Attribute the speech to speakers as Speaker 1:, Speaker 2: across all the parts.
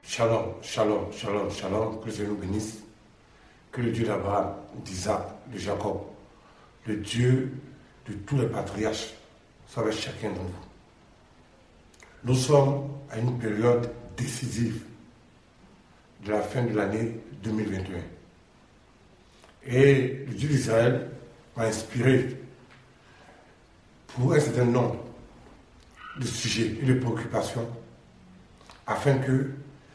Speaker 1: Shalom, shalom, shalom, shalom, que le Seigneur nous bénisse, que le Dieu d'Abraham, d'Isaac, de Jacob, le Dieu de tous les patriarches, soit avec chacun d'entre vous. Nous sommes à une période décisive de la fin de l'année 2021. Et le Dieu d'Israël m'a inspiré pour un certain nombre de sujets et de préoccupations afin que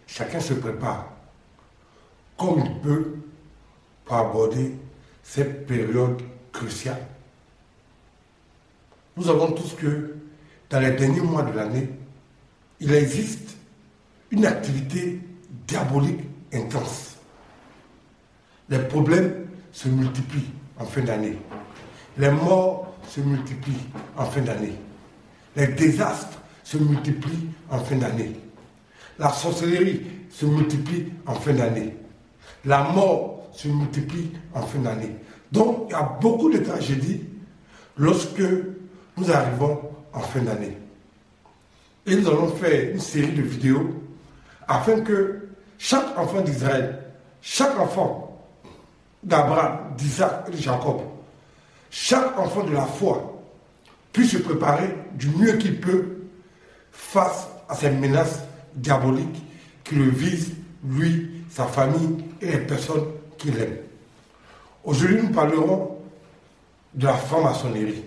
Speaker 1: chacun se prépare comme il peut pour aborder cette période cruciale. Nous savons tous que dans les derniers mois de l'année, il existe une activité diabolique intense. Les problèmes se multiplient en fin d'année. Les morts se multiplient en fin d'année. Les désastres se multiplient en fin d'année. La sorcellerie se multiplie en fin d'année. La mort se multiplie en fin d'année. Donc, il y a beaucoup de tragédies lorsque nous arrivons en fin d'année. Et nous allons faire une série de vidéos afin que chaque enfant d'Israël, chaque enfant d'Abraham, d'Isaac et de Jacob, chaque enfant de la foi puisse se préparer du mieux qu'il peut face à ces menaces diaboliques qui le visent, lui, sa famille et les personnes qu'il aime. Aujourd'hui, nous parlerons de la franc-maçonnerie.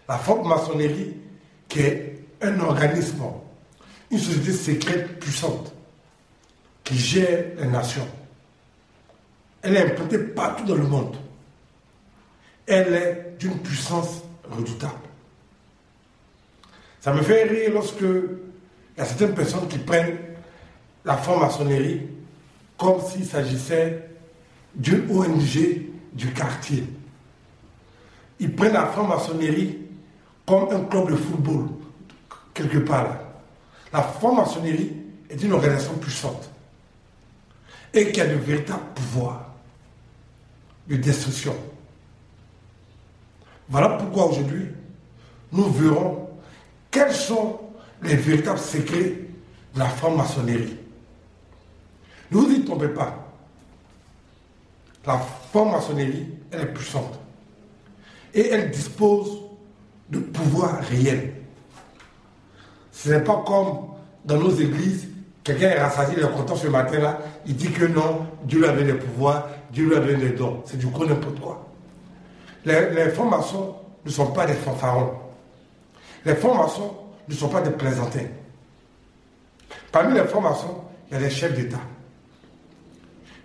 Speaker 1: La franc-maçonnerie qui est un organisme, une société secrète puissante qui gère les nations. Elle est implantée partout dans le monde. Elle est d'une puissance redoutable. Ça me fait rire lorsque il y a certaines personnes qui prennent la franc-maçonnerie comme s'il s'agissait d'une ONG du quartier. Ils prennent la franc-maçonnerie comme un club de football, quelque part là. La franc-maçonnerie est une organisation puissante et qui a de véritables pouvoirs de destruction. Voilà pourquoi aujourd'hui, nous verrons quels sont les véritables secrets de la franc-maçonnerie. Ne vous y trompez pas. La franc-maçonnerie, elle est puissante. Et elle dispose de pouvoirs réels. Ce n'est pas comme dans nos églises, quelqu'un est rassasié, il est content ce matin-là, il dit que non, Dieu lui a donné des pouvoirs, Dieu lui a donné des dons. C'est du coup n'importe quoi. Les francs-maçons ne sont pas des fanfarons. Les francs-maçons ne sont pas des plaisantins. Parmi les francs-maçons, il y a des chefs d'État,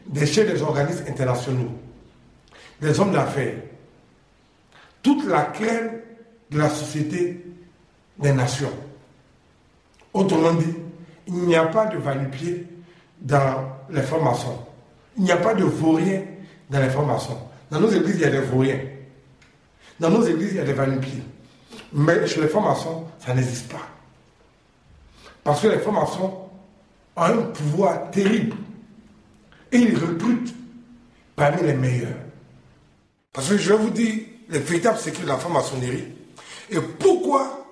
Speaker 1: des chefs des organismes internationaux, des hommes d'affaires, toute la crème de la société des nations. Autrement dit, il n'y a pas de va-nu-pied dans les francs-maçons. Il n'y a pas de vauriens dans les francs-maçons. Dans nos églises, il y a des vauriens. Dans nos églises, il y a des va-nu-pieds. Mais chez les francs-maçons, ça n'existe pas. Parce que les francs-maçons ont un pouvoir terrible. Et ils recrutent parmi les meilleurs. Parce que je vais vous dire les véritables secrets de la franc-maçonnerie et pourquoi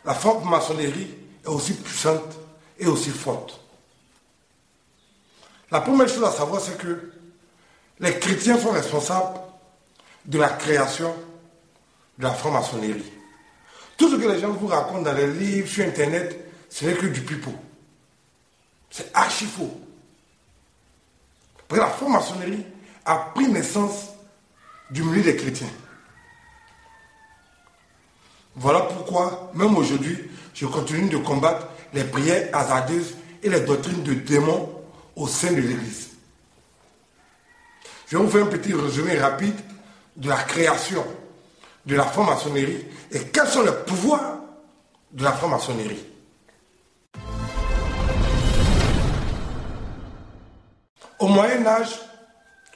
Speaker 1: la franc-maçonnerie est aussi puissante et aussi forte. La première chose à savoir, c'est que les chrétiens sont responsables de la création de la franc-maçonnerie. Tout ce que les gens vous racontent dans les livres, sur Internet, ce n'est que du pipeau. C'est archi faux. Parce que la franc-maçonnerie a pris naissance du milieu des chrétiens. Voilà pourquoi, même aujourd'hui, je continue de combattre les prières hasardeuses et les doctrines de démons au sein de l'Église. Je vais vous faire un petit résumé rapide de la création de la franc-maçonnerie et quels sont les pouvoirs de la franc-maçonnerie. Au Moyen-Âge,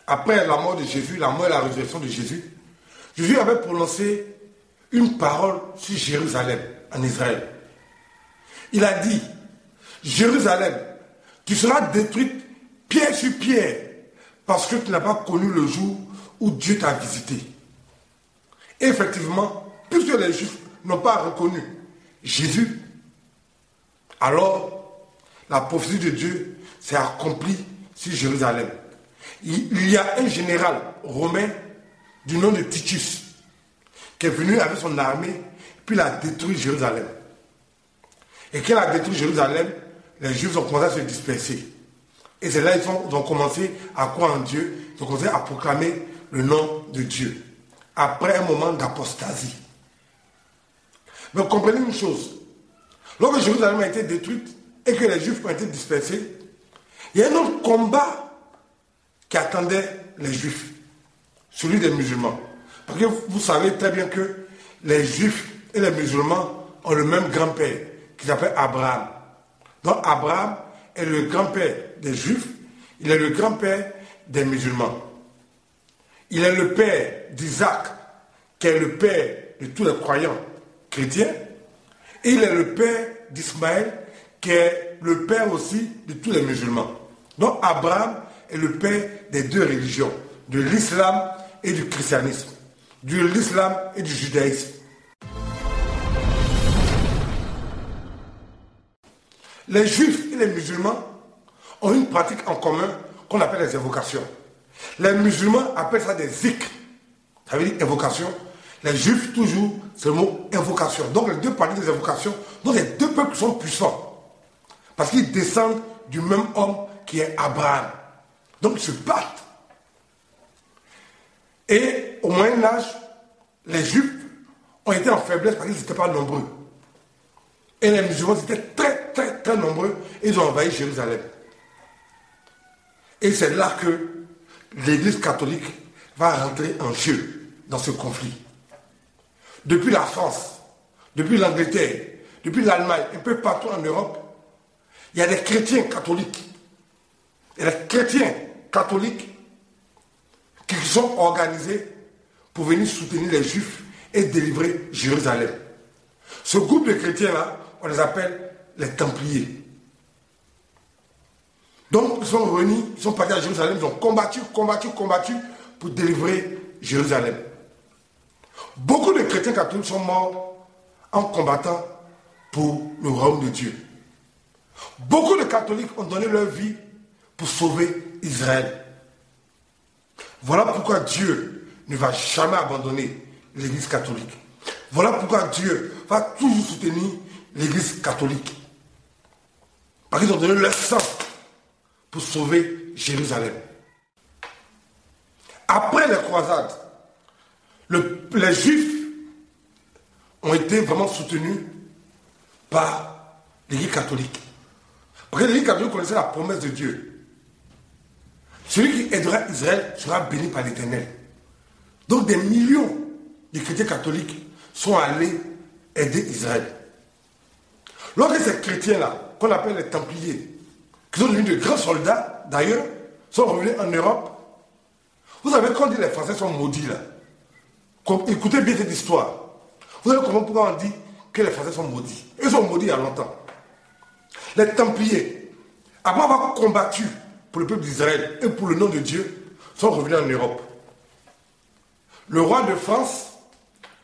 Speaker 1: après la mort de Jésus, la mort et la résurrection de Jésus, Jésus avait prononcé une parole sur Jérusalem, en Israël. Il a dit, Jérusalem, tu seras détruite pierre sur pierre, parce que tu n'as pas connu le jour où Dieu t'a visité. Et effectivement, puisque les Juifs n'ont pas reconnu Jésus, alors la prophétie de Dieu s'est accomplie sur Jérusalem. Il y a un général romain du nom de Titus qui est venu avec son armée, puis il a détruit Jérusalem. Et quand il a détruit Jérusalem, les Juifs ont commencé à se disperser. Et c'est là qu'ils ont commencé à croire en Dieu, ils ont commencé à proclamer le nom de Dieu. Après un moment d'apostasie. Mais comprenez une chose. Lorsque Jérusalem a été détruite et que les Juifs ont été dispersés, il y a un autre combat qui attendait les Juifs, celui des musulmans. Parce que vous savez très bien que les Juifs et les musulmans ont le même grand-père, qui s'appelle Abraham. Donc Abraham est le grand-père des Juifs, il est le grand-père des musulmans. Il est le père d'Isaac, qui est le père de tous les croyants chrétiens, et il est le père d'Ismaël, qui est le père aussi de tous les musulmans. Donc Abraham est le père des deux religions, de l'islam et du christianisme, de l'islam et du judaïsme. Les juifs et les musulmans ont une pratique en commun qu'on appelle les évocations. Les musulmans appellent ça des zikrs, ça veut dire évocation. Les juifs, toujours, c'est le mot invocation. Donc les deux parties des évocations, donc les deux peuples sont puissants. Parce qu'ils descendent du même homme qui est Abraham. Donc ils se battent. Et au Moyen-Âge, les Juifs ont été en faiblesse parce qu'ils n'étaient pas nombreux. Et les musulmans étaient très nombreux et ils ont envahi Jérusalem. Et c'est là que l'Église catholique va rentrer en jeu dans ce conflit. Depuis la France, depuis l'Angleterre, depuis l'Allemagne, un peu partout en Europe, il y a des chrétiens catholiques. Il y a des chrétiens catholiques qui sont organisés pour venir soutenir les Juifs et délivrer Jérusalem. Ce groupe de chrétiens-là, on les appelle les Templiers. Donc, ils sont venus, ils sont partis à Jérusalem, ils ont combattu pour délivrer Jérusalem. Beaucoup de chrétiens catholiques sont morts en combattant pour le royaume de Dieu. Beaucoup de catholiques ont donné leur vie pour sauver Israël. Voilà pourquoi Dieu ne va jamais abandonner l'Église catholique. Voilà pourquoi Dieu va toujours soutenir l'Église catholique. Parce qu'ils ont donné leur sang pour sauver Jérusalem. Après les croisades, les Juifs ont été vraiment soutenus par l'Église catholique. Parce que l'Église catholique connaissait la promesse de Dieu. Celui qui aidera Israël sera béni par l'Éternel. Donc des millions de chrétiens catholiques sont allés aider Israël. Lorsque ces chrétiens-là, qu'on appelle les Templiers, qui sont devenus de grands soldats, d'ailleurs, sont revenus en Europe, vous savez, quand on dit les Français sont maudits, là, écoutez bien cette histoire. Vous savez pourquoi on dit que les Français sont maudits? Ils sont maudits il y a longtemps. Les Templiers, après avoir combattu pour le peuple d'Israël et pour le nom de Dieu, sont revenus en Europe. Le roi de France,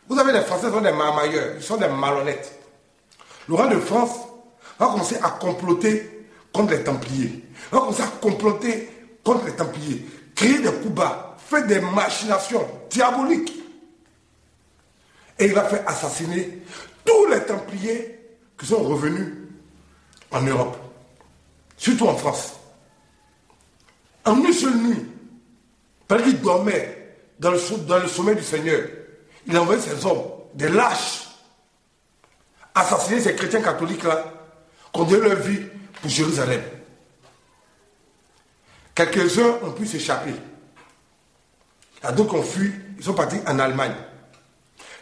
Speaker 1: vous savez, les Français sont des marmailleurs, ils sont des malhonnêtes. Le roi de France va commencer à comploter contre les Templiers. Il va commencer à comploter contre les Templiers, créer des coups bas, faire des machinations diaboliques. Et il va faire assassiner tous les Templiers qui sont revenus en Europe, surtout en France. En une seule nuit, pendant qu'il dormait dans le sommeil du Seigneur, il a envoyé ses hommes, des lâches, assassiner ces chrétiens catholiques-là, qui ont donné leur vie pour Jérusalem. Quelques-uns ont pu s'échapper. Il y a d'autres qui ont fui, ils sont partis en Allemagne.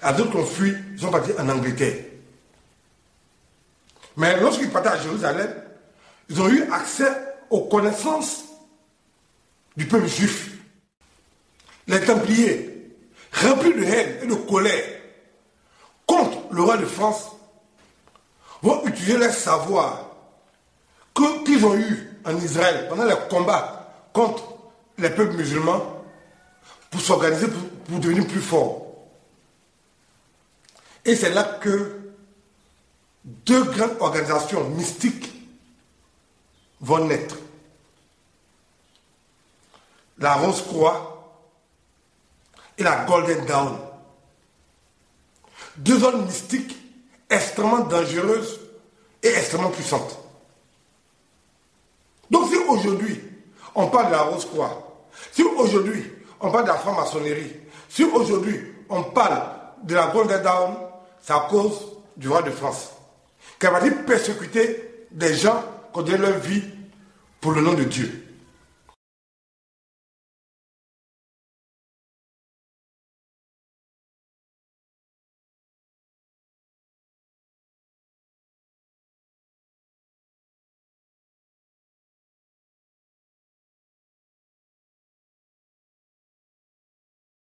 Speaker 1: Il y a d'autres qui ont fui, ils sont partis en Angleterre. Mais lorsqu'ils partaient à Jérusalem, ils ont eu accès aux connaissances du peuple juif. Les Templiers, remplis de haine et de colère contre le roi de France, vont utiliser leur savoir qu'ils ont eu en Israël pendant les combats contre les peuples musulmans pour s'organiser, pour devenir plus forts. Et c'est là que deux grandes organisations mystiques vont naître. La Rose-Croix et la Golden Dawn. Deux zones mystiques extrêmement dangereuses et extrêmement puissantes. Donc si aujourd'hui, on parle de la Rose-Croix, si aujourd'hui, on parle de la franc-maçonnerie, si aujourd'hui, on parle de la Golden Dawn, c'est à cause du roi de France, qui va dire persécuter des gens qui ont donné leur vie pour le nom de Dieu.